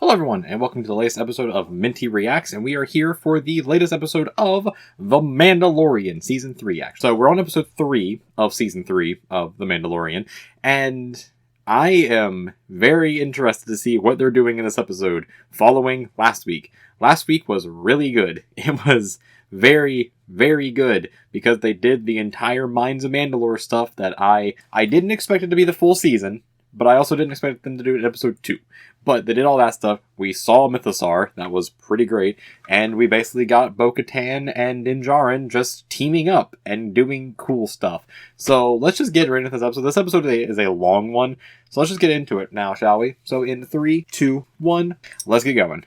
Hello everyone, and welcome to the latest episode of Minty Reacts, and we are here for the latest episode of The Mandalorian, Season 3, actually. So we're on episode 3 of Season 3 of The Mandalorian, and I am very interested to see what they're doing in this episode following last week. Last week was really good. It was very, very good, because they did the entire Mines of Mandalore stuff that I didn't expect it to be the full season, but I also didn't expect them to do it in episode 2. But they did all that stuff. We saw Mythosaur. That was pretty great. And we basically got Bo-Katan and Jarin just teaming up and doing cool stuff. So let's just get right into this episode. This episode is a long one. So let's just get into it now, shall we? So in 3, 2, 1, let's get going.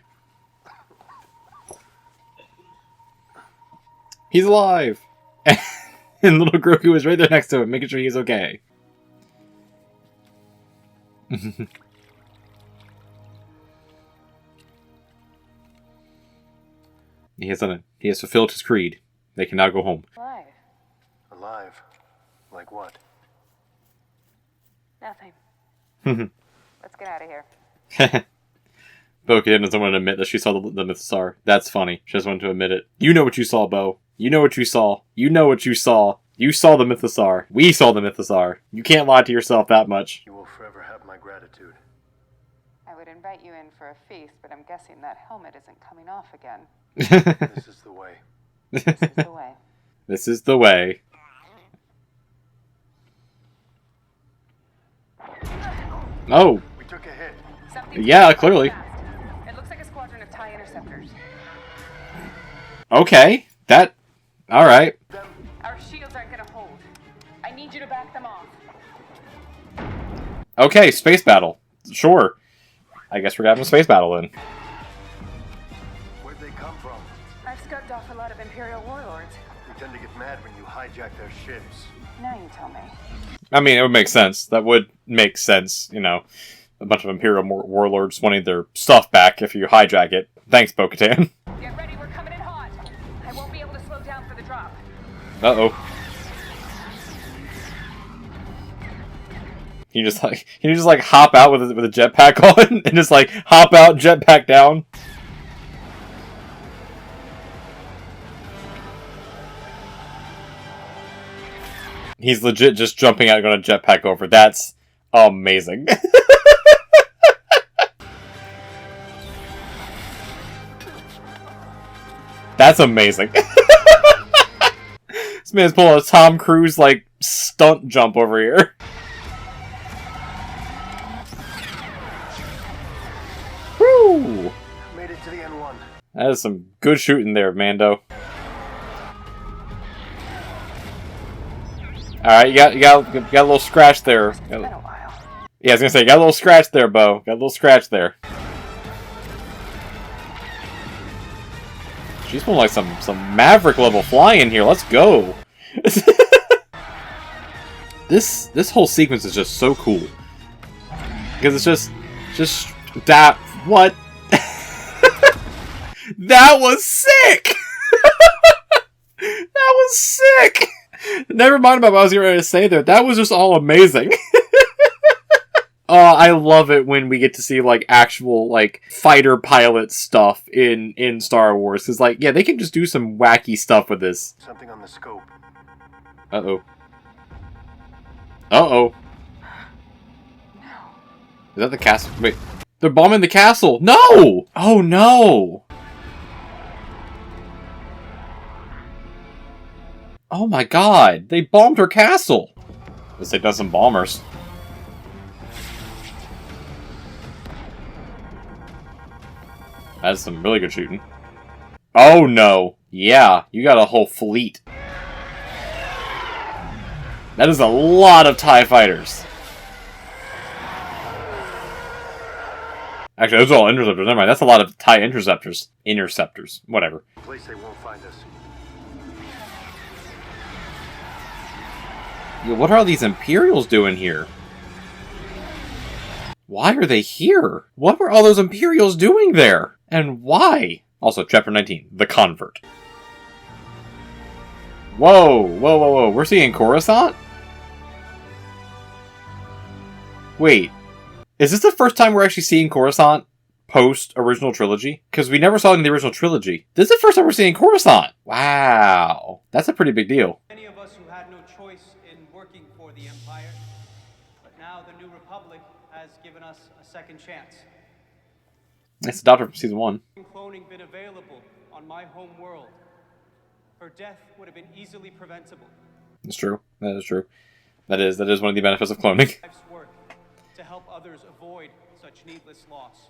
He's alive! And little Grogu is right there next to him, making sure he's okay. He has fulfilled his creed. They can now go home. Alive. Alive? Like what? Nothing. Let's get out of here. Bo-Katan doesn't want to admit that she saw the Mythosaur. That's funny. She doesn't want to admit it. You know what you saw, Bo. You know what you saw. You know what you saw. You saw the Mythosaur. We saw the Mythosaur. You can't lie to yourself that much. You will forever have my gratitude. I would invite you in for a feast, but I'm guessing that helmet isn't coming off again. This is the way. This is the way. This is the way. Oh. We took a hit. Something Yeah, clearly. fast. It looks like a squadron of TIE interceptors. Okay. That... Alright. Our shields aren't gonna hold. I need you to back them off. Okay, space battle. Sure. I guess we're having a space battle then. Where'd they come from? I've scoped off a lot of Imperial warlords. They tend to get mad when you hijack their ships. Now you tell me. I mean, it would make sense. That would make sense, you know. A bunch of Imperial warlords wanting their stuff back if you hijack it. Thanks, Bo-Katan. Get ready, we're coming in hot. I won't be able to slow down for the drop. Uh-oh. He just hop out with a jetpack on and just like hop out, jetpack down. He's legit just jumping out and going to jetpack over. That's amazing. That's amazing. This man's pulling a Tom Cruise like stunt jump over here. Woo! Made it to the N1. That is some good shooting there, Mando. Alright, you got a little scratch there. It's been a while. Yeah, I was gonna say, got a little scratch there, Bo. Got a little scratch there. She's pulling like some Maverick level flying here. Let's go. This whole sequence is just so cool. Because it's just that what? That was sick! That was sick! Never mind about what I was getting ready to say there. That was just all amazing. I love it when we get to see, like, actual, like, fighter pilot stuff in Star Wars. Because, like, yeah, they can just do some wacky stuff with this. Something on the scope. Uh-oh. Uh-oh. No. Is that the castle? Wait. They're bombing the castle! No! Oh, no! Oh my god! They bombed her castle! Guess they've done some bombers. That's some really good shooting. Oh no! Yeah, you got a whole fleet. That is a lot of TIE fighters. Actually, those are all interceptors. Never mind, that's a lot of TIE interceptors. Interceptors. Whatever. Place they won't find us. Yo, what are all these Imperials doing here? Why are they here? What were all those Imperials doing there? And why? Also, Chapter 19, The Convert. Whoa, whoa, whoa, whoa. We're seeing Coruscant? Wait. Is this the first time we're actually seeing Coruscant? post-original trilogy? Because we never saw it in the original trilogy. This is the first time we're seeing Coruscant. Wow. That's a pretty big deal. Many of us who had no choice in working for the Empire, but now the New Republic has given us a second chance. It's the Doctor from season 1. Cloning been available on my home world, her death would have been easily preventable. It's true. That is true. That is one of the benefits of cloning. Life's work to help others avoid such needless loss.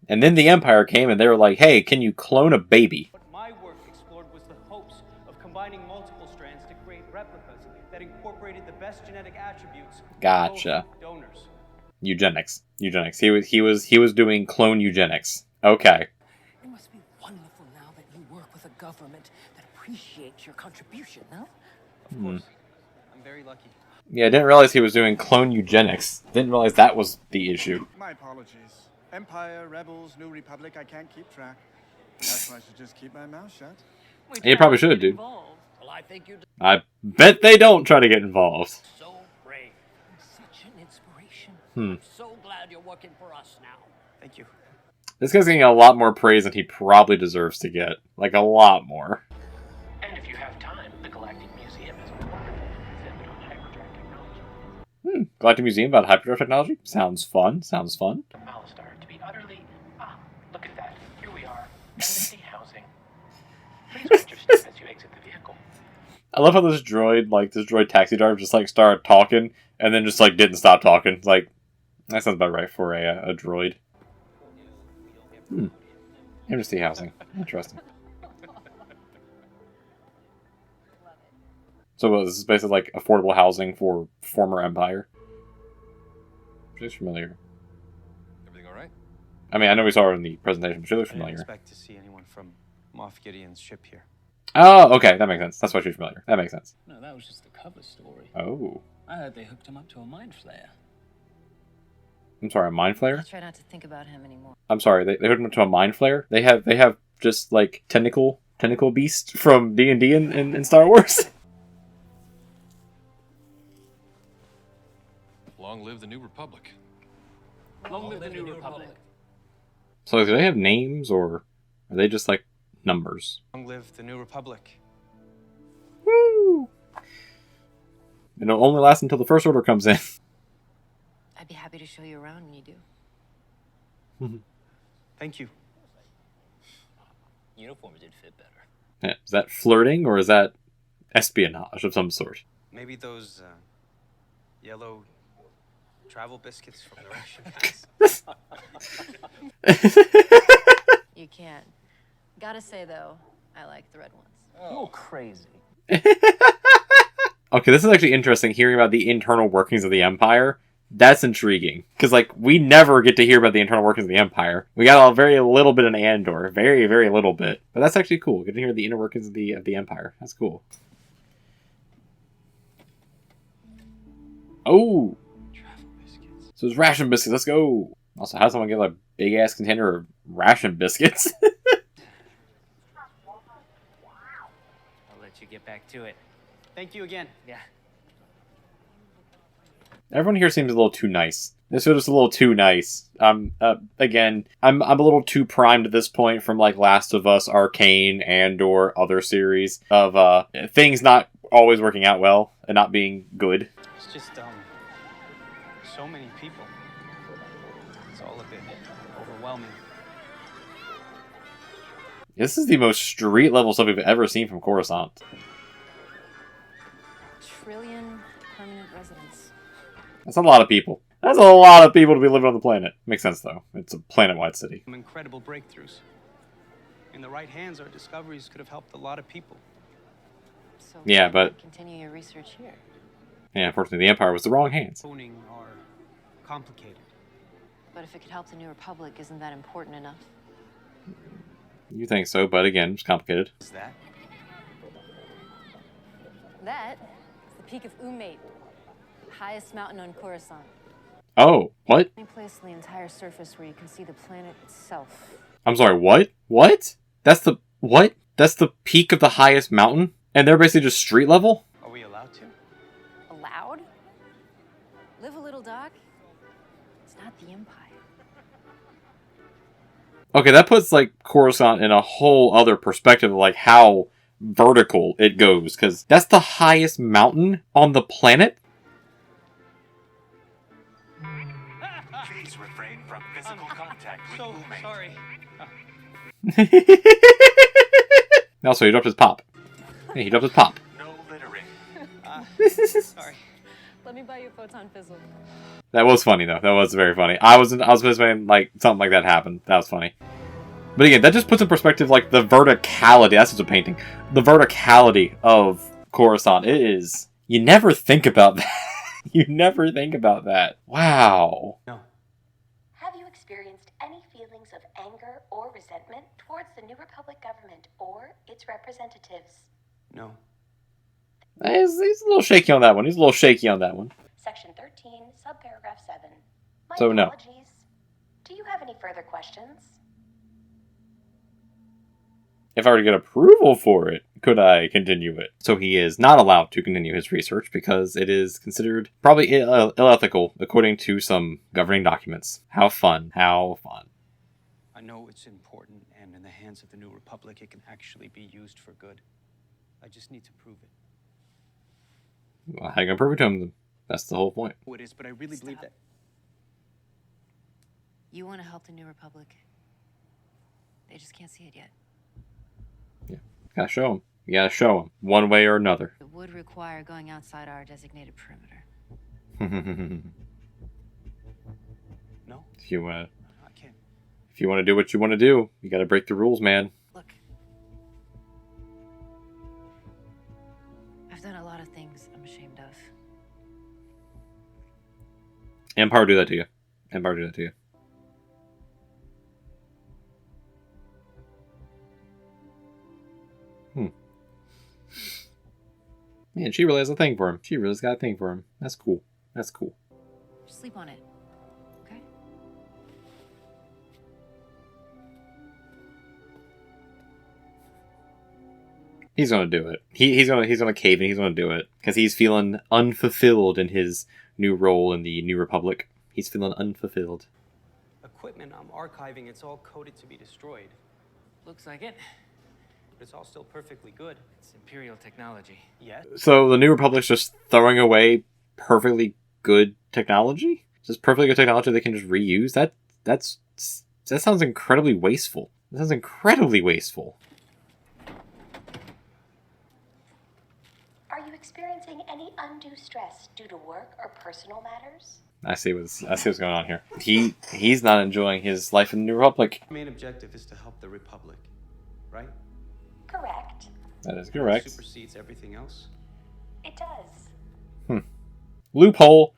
And then the Empire came and they were like, hey, can you clone a baby? What my work explored was the hopes of combining multiple strands to create replicas that incorporated the best genetic attributes Gotcha. of both donors. Eugenics. He was doing clone eugenics. Okay. It must be wonderful now that you work with a government that appreciates your contribution, no? Of course. I'm very lucky. Yeah, I didn't realize he was doing clone eugenics. Didn't realize that was the issue. My apologies. Empire, Rebels, New Republic, I can't keep track. That's why I should just keep my mouth shut. You probably should, dude. Well, I think you're I bet they don't try to get involved. so brave. Such an inspiration. Hmm. I'm so glad you're working for us now. Thank you. This guy's getting a lot more praise than he probably deserves to get. Like, a lot more. And if you have time, the Galactic Museum has a wonderful exhibit on hyperdrive technology. Galactic Museum about hyperdrive technology? Sounds fun. Sounds fun. Alistar to be utterly... look at that. Here we are. Embassy housing. Please watch your step as you exit the vehicle. I love how this droid taxi driver just, like, started talking, and then just, like, didn't stop talking. Like, that sounds about right for a droid. Embassy housing. Interesting. So what, this is basically like affordable housing for former Empire. She's familiar. Everything all right? I mean, I know we saw her in the presentation, but she looks I didn't familiar. expect to see anyone from Moff Gideon's ship here. Oh, okay, that makes sense. That's why she's familiar. That makes sense. No, that was just the cover story. Oh. I heard they hooked him up to a mind flayer. I'm sorry, a mind I flayer? try not to think about him anymore. I'm sorry, they hooked him up to a mind flayer? They have just, like, tentacle beast from D&D in Star Wars? Long live the New Republic. Long live the New Republic. So do they have names, or are they just, like, numbers? Long live the New Republic. Woo! And it'll only last until the First Order comes in. I'd be happy to show you around when you do. Thank you. Uniforms did fit better. Yeah, is that flirting, or is that espionage of some sort? Maybe those yellow travel biscuits from the ration. You can't. Gotta say, though, I like the red ones. You're crazy. Okay, this is actually interesting, hearing about the internal workings of the Empire. That's intriguing. Because, like, we never get to hear about the internal workings of the Empire. We got a very little bit in Andor. Very, very little bit. But that's actually cool. Get to hear the inner workings of the Empire. That's cool. Oh! Travel biscuits. So it's ration biscuits. Let's go! Also, how does someone get a big-ass container of ration biscuits? I'll let you get back to it. Thank you again. Yeah. Everyone here seems a little too nice. This was just a little too nice. Again, I'm a little too primed at this point from, like, Last of Us, Arcane, Andor, other series of things not always working out well and not being good. It's just, so many people. It's all a bit overwhelming. This is the most street level stuff we've ever seen from Coruscant. Trillion permanent residents. That's a lot of people. That's a lot of people to be living on the planet. Makes sense, though. It's a planet-wide city. Some incredible breakthroughs. In the right hands, our discoveries could have helped a lot of people. So Yeah, why but- not continue your research here. Yeah, unfortunately, the Empire was the wrong hands. Cloning are complicated. But if it could help the New Republic, isn't that important enough? You think so, but again, it's complicated. Is that? That is the peak of Umate, highest mountain on Coruscant. Oh, what? Any place on the entire surface where you can see the planet itself. I'm sorry, what? What? That's the... What? That's the peak of the highest mountain? And they're basically just street level? Are we allowed to? Allowed? Live a little, Doc. It's not the Empire. Okay, that puts, like, Coruscant in a whole other perspective of, like, how vertical it goes. Because that's the highest mountain on the planet? Please refrain from physical contact with So Ume. sorry. Also, he dropped his pop. Yeah, he dropped his pop. No littering. Sorry. Let me buy you a photon fizzle. That was funny, though. That was very funny. I was anticipating, like, something like that happened. That was funny. But again, that just puts in perspective, like, the verticality. That's just a painting. The verticality of Coruscant. It is... You never think about that. You never think about that. Wow. No. Have you experienced any feelings of anger or resentment towards the New Republic government or its representatives? No. He's a little shaky on that one. He's a little shaky on that one. Section 13, subparagraph 7. My So, no. apologies. Do you have any further questions? If I were to get approval for it, could I continue it? So he is not allowed to continue his research because it is considered probably unethical according to some governing documents. How fun. How fun. I know it's important, and in the hands of the New Republic, it can actually be used for good. I just need to prove it. Well, how are you going to prove it to him? That's the whole point. Oh, it is, but I really believe that. You want to help the New Republic. They just can't see it yet. Yeah, gotta show him. You gotta show him, one way or another. It would require going outside our designated perimeter. No? If you want I can't. to do what you want to do, you gotta break the rules, man. Look. I've done a lot of things I'm ashamed of. Empire do that to you. Empire do that to you. Man, she really has a thing for him. She really's got a thing for him. That's cool. That's cool. Just sleep on it. Okay? He's gonna do it. He's gonna cave and he's gonna do it because he's feeling unfulfilled in his new role in the New Republic. He's feeling unfulfilled. Equipment I'm archiving, it's all coded to be destroyed. Looks like it. But it's all still perfectly good. It's Imperial technology. Yes? So the New Republic's just throwing away perfectly good technology? Just perfectly good technology they can just reuse? That sounds incredibly wasteful. That sounds incredibly wasteful. Are you experiencing any undue stress due to work or personal matters? I see what's going on here. He's not enjoying his life in the New Republic. The main objective is to help the Republic, right? Correct. That is correct. Supersedes everything else. It does. Loophole.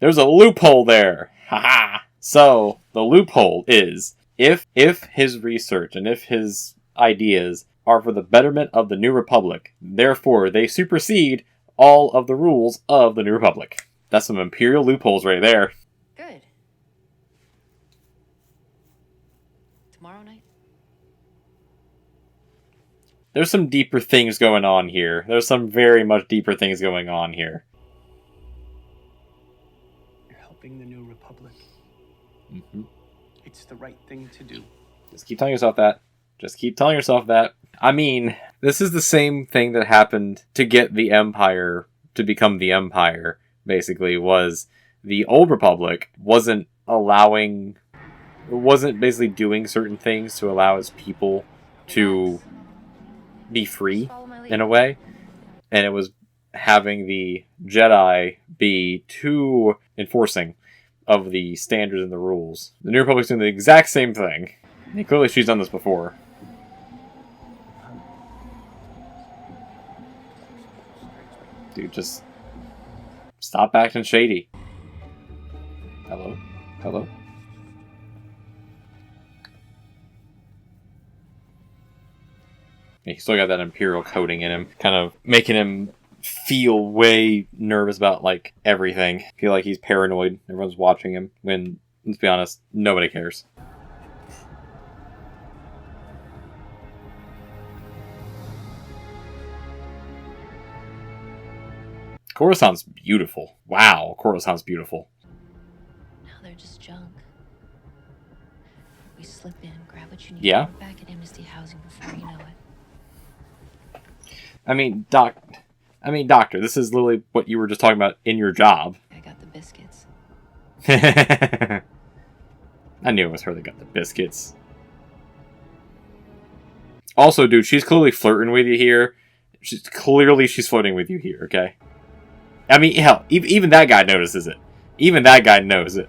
There's a loophole there. Haha. So the loophole is if his research and if his ideas are for the betterment of the New Republic, therefore they supersede all of the rules of the New Republic. That's some Imperial loopholes right there. Good. Tomorrow night? There's some deeper things going on here. There's some very much deeper things going on here. You're helping the New Republic. Mm-hmm. It's the right thing to do. Just keep telling yourself that. Just keep telling yourself that. I mean, this is the same thing that happened to get the Empire to become the Empire, basically, was the Old Republic wasn't basically doing certain things to allow its people to be free in a way, and it was having the Jedi be too enforcing of the standards and the rules. The New Republic's doing the exact same thing. And clearly she's done this before. Dude, just stop acting shady. Hello? Hello? He's still got that Imperial coding in him, kind of making him feel way nervous about, like, everything. Feel like he's paranoid. Everyone's watching him, when, let's be honest, nobody cares. Coruscant's beautiful. Wow, Coruscant's beautiful. Now they're just junk. We slip in, grab what you need, Yeah. and we're back at Amnesty Housing before you know it. I mean, Doctor, this is literally what you were just talking about in your job. I got the biscuits. I knew it was her that got the biscuits. Also, dude, she's clearly flirting with you here. She's flirting with you here, okay? I mean, hell, even that guy notices it. Even that guy knows it.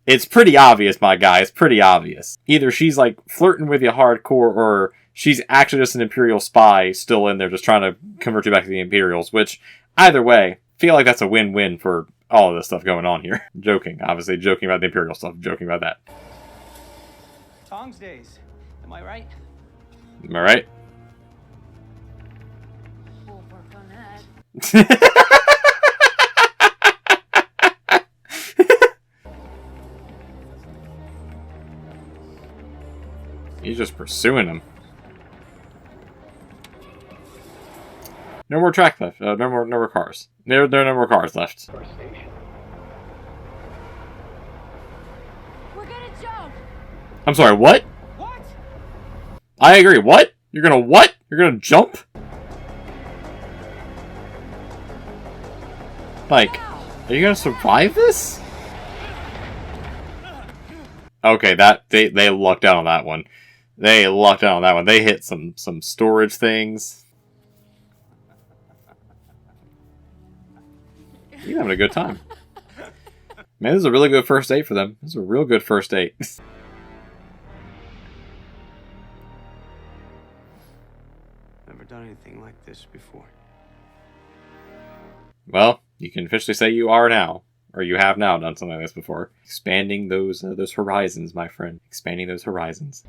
It's pretty obvious, my guy. It's pretty obvious. Either she's, like, flirting with you hardcore, or she's actually just an Imperial spy still in there just trying to convert you back to the Imperials, which, either way, I feel like that's a win-win for all of this stuff going on here. Joking, obviously. Joking about the Imperial stuff. Joking about that. Tongs days. Am I right? Am I right? We'll work on that. He's just pursuing him. No more track left. No more cars. There are no more cars left. We're gonna jump. I'm sorry, what? What? I agree. What? You're gonna what? You're gonna jump? Like, are you gonna survive this? Okay, they lucked out on that one. They lucked out on that one. They hit some storage things. You're having a good time. Man, this is a really good first date for them. This is a real good first date. Never done anything like this before. Well, you can officially say you are now. Or you have now done something like this before. Expanding those horizons, my friend. Expanding those horizons.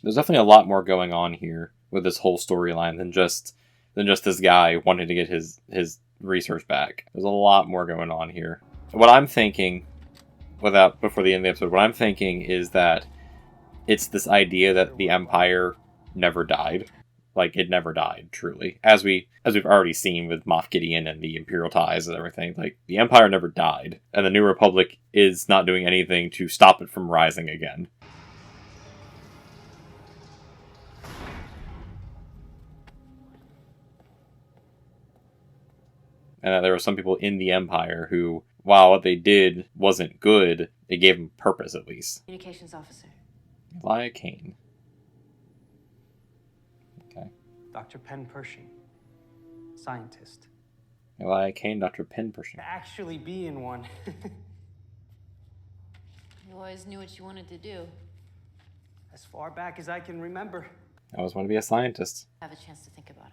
There's definitely a lot more going on here with this whole storyline than just this guy wanting to get his research back. There's a lot more going on here. What I'm thinking, before the end of the episode, what I'm thinking is that it's this idea that the Empire never died. Like, it never died, truly. As we've already seen with Moff Gideon and the Imperial ties and everything. Like, the Empire never died. And the New Republic is not doing anything to stop it from rising again. And that there were some people in the Empire who, while what they did wasn't good, it gave them purpose, at least. Communications officer. Arcane. Okay. Dr. Penn Pershing. Scientist. Arcane, Dr. Penn Pershing. Actually being one. You always knew what you wanted to do. As far back as I can remember. I always want to be a scientist. Have a chance to think about it.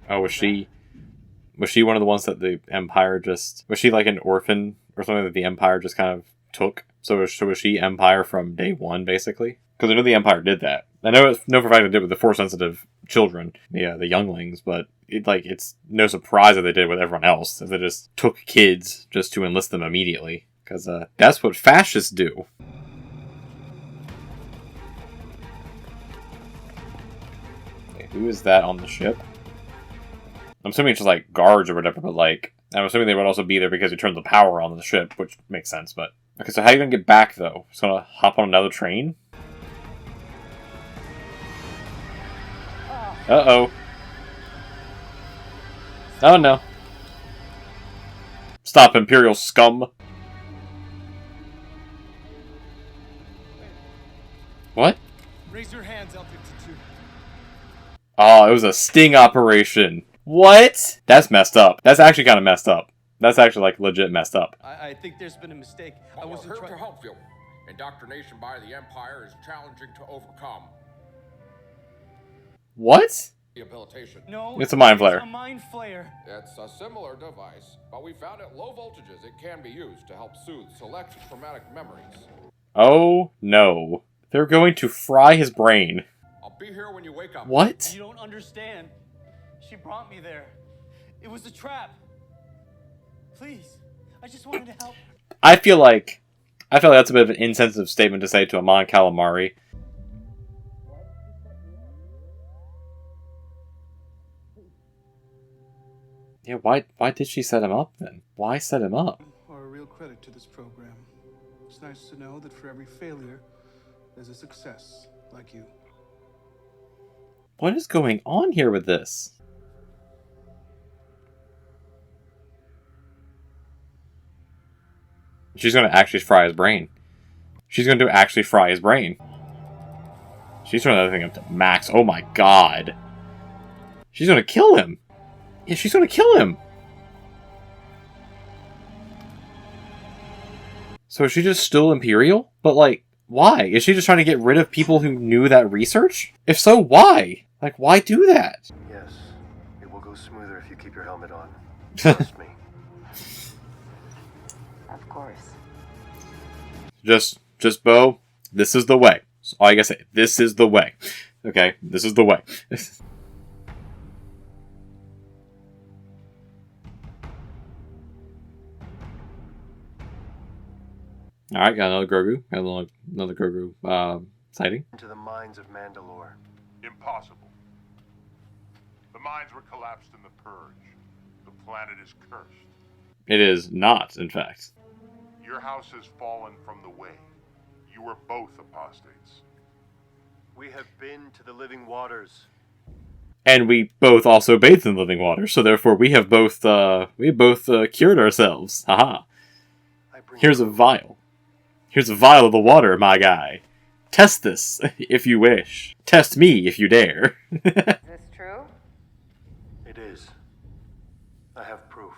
Oh, was she one of the ones that the Empire was she like an orphan or something that the Empire just kind of took? So was she Empire from day one, basically? Because I know the Empire did that. I know for a fact they did with the Force-sensitive children, the younglings, but it's no surprise that they did it with everyone else. That they just took kids just to enlist them immediately. Because that's what fascists do. Okay, who is that on the ship? I'm assuming it's just, like, guards or whatever, but, like, I'm assuming they would also be there because he turned the power on the ship, which makes sense, but... Okay, so how are you gonna get back, though? Just gonna hop on another train? Uh-oh. Oh, no. Stop, Imperial scum. What? Raise your hands, L-52. Oh, it was a sting operation. What? That's messed up. That's actually kind of messed up. That's actually, like, legit messed up. I think there's been a mistake. I wasn't here to trying... help you. Indoctrination by the Empire is challenging to overcome. What? Rehabilitation. No, it's a mind flare. It's a mind flare. It's a similar device, but we found at low voltages it can be used to help soothe select traumatic memories. Oh, no. They're going to fry his brain. I'll be here when you wake up. What? You don't understand. She brought me there. It was a trap. Please, I just wanted to help. I feel like that's a bit of an insensitive statement to say to Amon Calamari. Yeah, why did she set him up then? Why set him up? Are a real credit to this program. It's nice to know that for every failure, there's a success like you. What is going on here with this? She's going to actually fry his brain. She's going to actually fry his brain. She's throwing that thing up to max. Oh my god. She's going to kill him. Yeah, she's going to kill him. So is she just still Imperial? But like, why? Is she just trying to get rid of people who knew that research? If so, why? Like, why do that? Yes, it will go smoother if you keep your helmet on. Trust me. Of course. Just Bo, this is the way. That's all I gotta say. This is the way. Okay? This is the way. Alright, got another Grogu. Got another Grogu sighting. Into the mines of Mandalore. Impossible. The mines were collapsed in the Purge. The planet is cursed. It is not, in fact. Your house has fallen from the way. You were both apostates. We have been to the living waters. And we both also bathed in living water, so therefore we have both cured ourselves. Haha. Here's a vial. Here's a vial of the water, my guy. Test this, if you wish. Test me, if you dare. Is this true? It is. I have proof.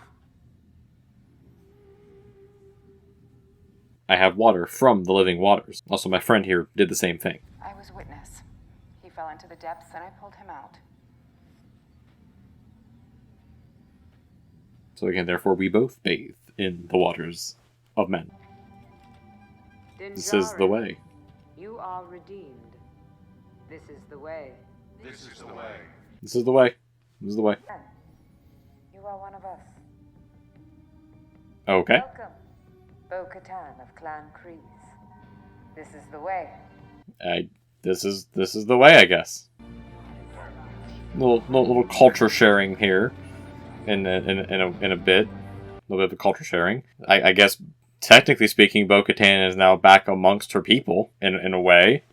I have water from the living waters. Also, my friend here did the same thing. I was witness. He fell into the depths and I pulled him out. So again, therefore, we both bathe in the waters of men. This is the way. You are redeemed. This is the way. This is the way. This is the way. This is the way. You are one of us. Okay. Welcome, Bo-Katan of Clan Kreese. This is the way. This is the way, I guess. Little culture sharing here, in a bit. A little bit of culture sharing. I guess, technically speaking, Bo-Katan is now back amongst her people, in a way.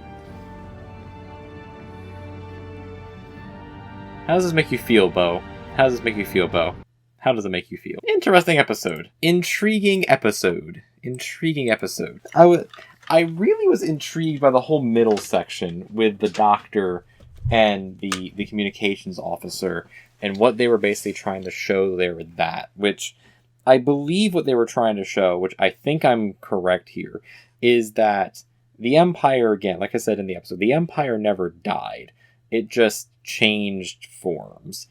How does this make you feel, Bo? How does this make you feel, Bo? How does it make you feel? Interesting episode. Intriguing episode. Intriguing episode. I really was intrigued by the whole middle section with the doctor and the communications officer and what they were basically trying to show there with that, which I believe what they were trying to show, which I think I'm correct here, is that the Empire, again, like I said in the episode, the Empire never died. It just changed forms.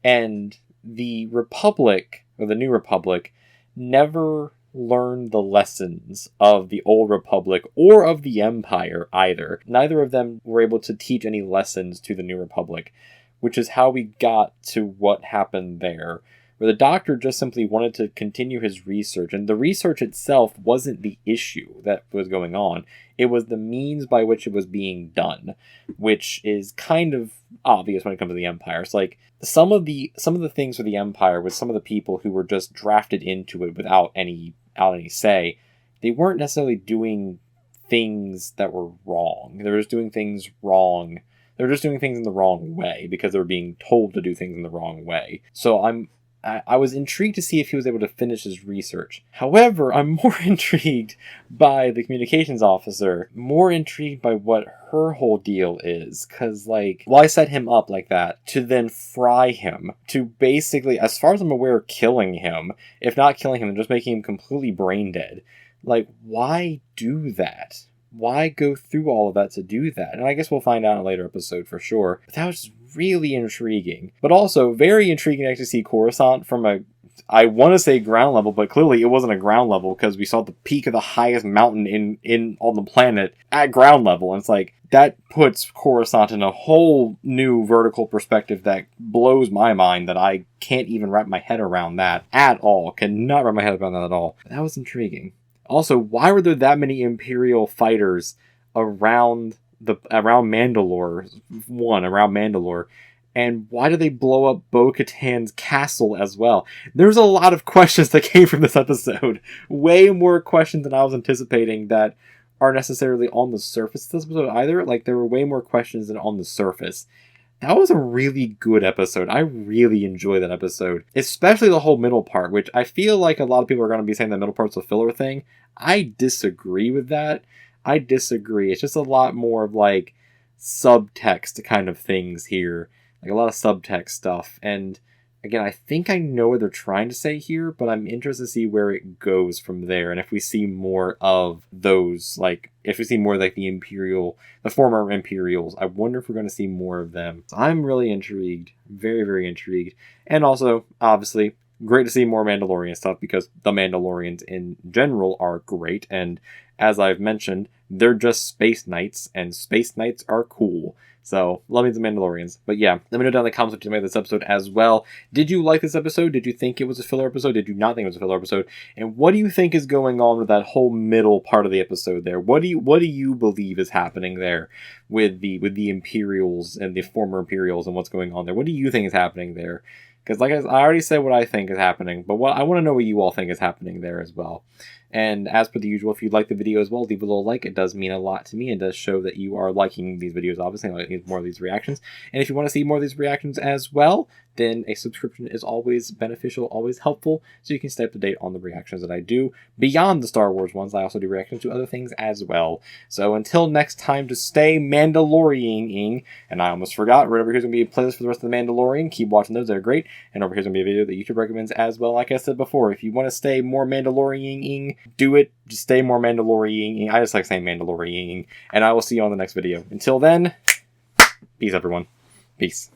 And the Republic, or the New Republic, never learned the lessons of the Old Republic or of the Empire either. Neither of them were able to teach any lessons to the New Republic, which is how we got to what happened there, where the Doctor just simply wanted to continue his research, and the research itself wasn't the issue that was going on. It was the means by which it was being done, which is kind of obvious when it comes to the Empire. It's like some of the things for the Empire with some of the people who were just drafted into it without any say, they weren't necessarily doing things that were wrong. They were just doing things wrong. They were just doing things in the wrong way because they were being told to do things in the wrong way. So I was intrigued to see if he was able to finish his research. However, I'm more intrigued by the communications officer, more intrigued by what her whole deal is. Because, like, why set him up like that to then fry him? To basically, as far as I'm aware, killing him. If not killing him, just making him completely brain dead. Like, why do that? Why go through all of that to do that? And I guess we'll find out in a later episode for sure. But that was really intriguing. But also very intriguing to actually see Coruscant from a, I want to say ground level, but clearly it wasn't a ground level because we saw the peak of the highest mountain in on the planet at ground level. And it's like, that puts Coruscant in a whole new vertical perspective that blows my mind, that I can't even wrap my head around that at all. Cannot wrap my head around that at all. But that was intriguing. Also, why were there that many Imperial fighters around Mandalore? Around Mandalore, And why did they blow up Bo-Katan's castle as well? There's a lot of questions that came from this episode. Way more questions than I was anticipating that are necessarily on the surface of this episode either. Like, there were way more questions than on the surface. That was a really good episode. I really enjoyed that episode. Especially the whole middle part, which I feel like a lot of people are going to be saying the middle part's a filler thing. I disagree with that. I disagree. It's just a lot more of, like, subtext kind of things here. Like, a lot of subtext stuff. And, again, I think I know what they're trying to say here, but I'm interested to see where it goes from there. And if we see more of those, like, if we see more like the former Imperials, I wonder if we're going to see more of them. So I'm really intrigued. Very, very intrigued. And also, obviously, great to see more Mandalorian stuff because the Mandalorians in general are great. And as I've mentioned, they're just space knights, and space knights are cool. So, loving the Mandalorians. But yeah, let me know down in the comments what you made of this episode as well. Did you like this episode? Did you think it was a filler episode? Did you not think it was a filler episode? And what do you think is going on with that whole middle part of the episode there? What do you believe is happening there with the Imperials and the former Imperials and what's going on there? What do you think is happening there? Because like I already said what I think is happening, but I want to know what you all think is happening there as well. And as per the usual, if you like the video as well, leave a little like. It does mean a lot to me and does show that you are liking these videos, obviously. I like more of these reactions. And if you want to see more of these reactions as well, then a subscription is always beneficial, always helpful, so you can stay up to date on the reactions that I do. Beyond the Star Wars ones, I also do reactions to other things as well. So until next time, to stay Mandalorian-ing, and I almost forgot, right over here's going to be a playlist for the rest of the Mandalorian. Keep watching those, they're great. And over here's going to be a video that YouTube recommends as well. Like I said before, if you want to stay more Mandalorian-ing, do it. Just stay more Mandalorian-ing. I just like saying Mandalorian-ing. And I will see you on the next video. Until then, peace everyone. Peace.